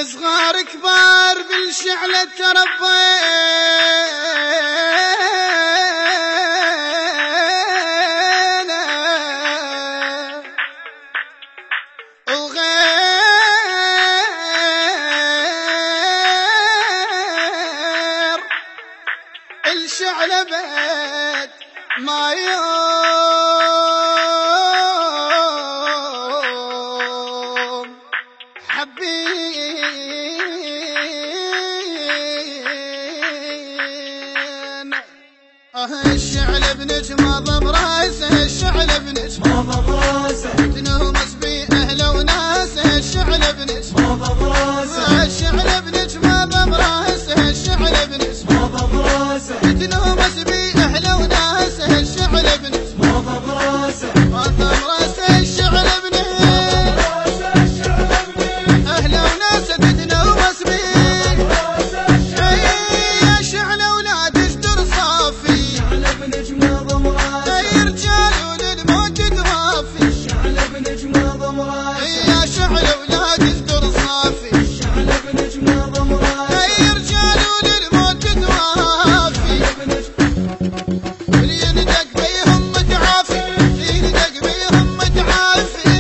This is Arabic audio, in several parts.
صغار كبار بالشعلة تربينا وغير الشعلة بيت ما يوم حبينا الشعلة بنجمة ضم راسه الشعلة بنجمة ضم راسه تنهمس بيه أهله وناسه الشعلة بنجمة ضم راسه الشعلة بنجمة ضم راسه الشعلة بنجمة ضم راسه تنهمس بيه أهله وناسه الشعلة بنجمة ضم راسه ضم راسه الشعلة بنجمة أهله وناسه تتنهمس بيه يا شعلة ولاد اشتر صافي الشعلة بنجمة ضم راسه يا رجال وللموت توافي الشعلة بنجمة ضم راسه يا شعلة ولاد اشتر صافي الشعلة بنجمة ضم راسه يا رجال وللموت توافي واللي يندق بيهم متعافي يندق بيهم متعافي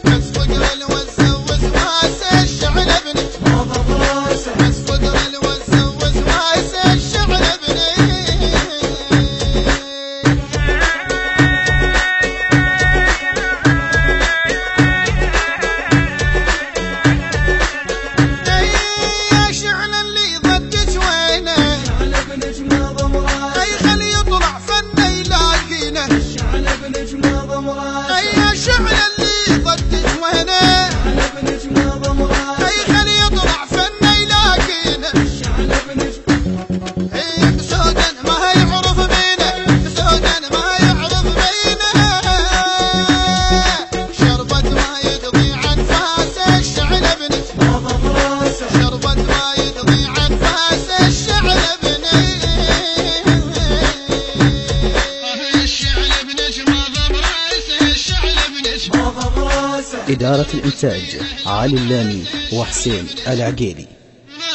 بس فقر الوزة وسواسه الشعلة بنجمة ضم راسه بس فقر الوزة وسواسه الشعلة يا شعلة اللي ضدك وينه الشعلة بنجمة ضم راسه اي خلي يطلع فنه يلاقينه الشعلة بنجمة ضم راسه يا شعلة اللي ضدك وينه الشعلة بنجمة ضم راسه اي خلي يطلع فنه يلاقينه الشعلة بنجمة بسودا ما يعرف بينه بسودا ما يعرف بينه شربت ما يقضي عن فاسه الشعلة بنجمة ضم راسه شربت ما يقضي عن فاسه الشعلة الشعلة بنجمة ضم راسه الشعلة بنجمة ضم راسه إدارة الإنتاج علي اللامي وحسين العقيلي.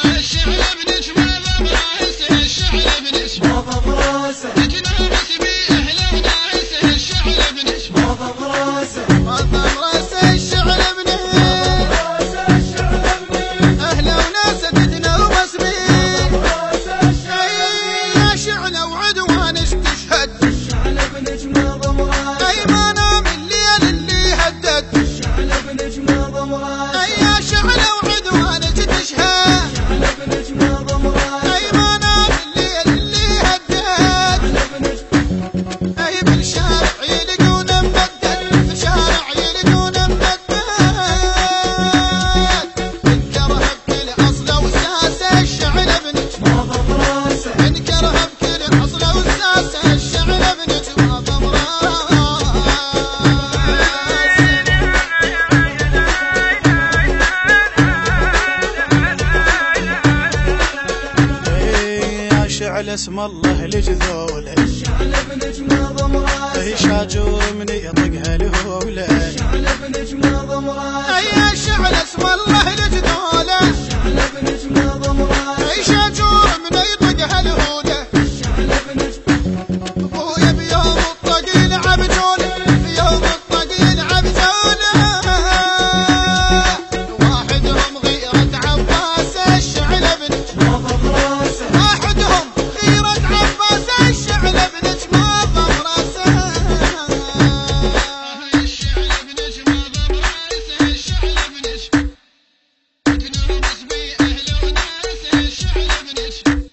الشعلة بنجمة ضم راسه الشعلة بنجمة ضم راسه تتنافس بيه أهله وناسه الشعلة بنجمة ضم راسه ضم راسه الشعلة بنجمة أهله وناسه تتنافس بيه يا شعلة وعدوان استشهد الشعلة بنجمة ضم راسه أي ما نام الليل اللي هدد الشعلة بنجمة ضم راسه يا شعلة وعدوان تشهد الشعلة بنجمة ضم راسه أي ما نام الليل اللي هدد أي بالشارع يلقونه مبدد بالشارع يلقونه مبدد انكرها بكل أصله وساسه الشعلة بنجمة ضم راسه انكرها بكل أصله وساسه الشعلة بنجمة ضم راسه يا شعلة اسم الله لجذوله الشعلة بنجمة ضم راسه شاجور من يطقها الهوله الشعلة بنجمة ضم راسه يا شعلة اسم الله لجذوله الشعلة بنجمة ضم راسه شاجور من يطقها الهوله الشعلة بنجمة ابويا بيوم الطقيل عبجوله بيوم الطقيل عبجوله واحدهم غيرة عباسه الشعلة بنجمة ضم راسه واحدهم غيرة عباسه الشعلة بنجمة ضم راسه الشعلة بنجمة ضم راسه الشعلة بنجمة تنرمس بيه أهله وناسه الشعلة بنجمة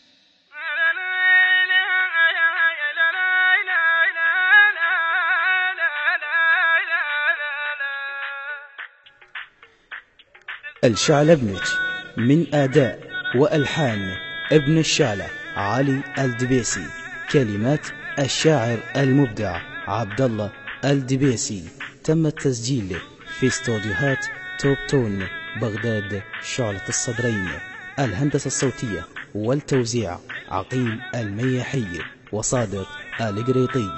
الشعلة بنج من أداء وألحان ابن الشعلة علي الدبيسي، كلمات الشاعر المبدع عبد الله الدبيسي. تم التسجيل في استوديوهات توب تون بغداد شعلة الصدرين. الهندسة الصوتية والتوزيع عقيل المياحي وصادق القريطي.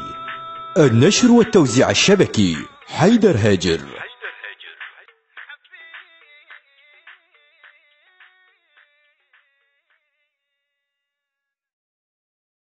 النشر والتوزيع الشبكي حيدر هاجر.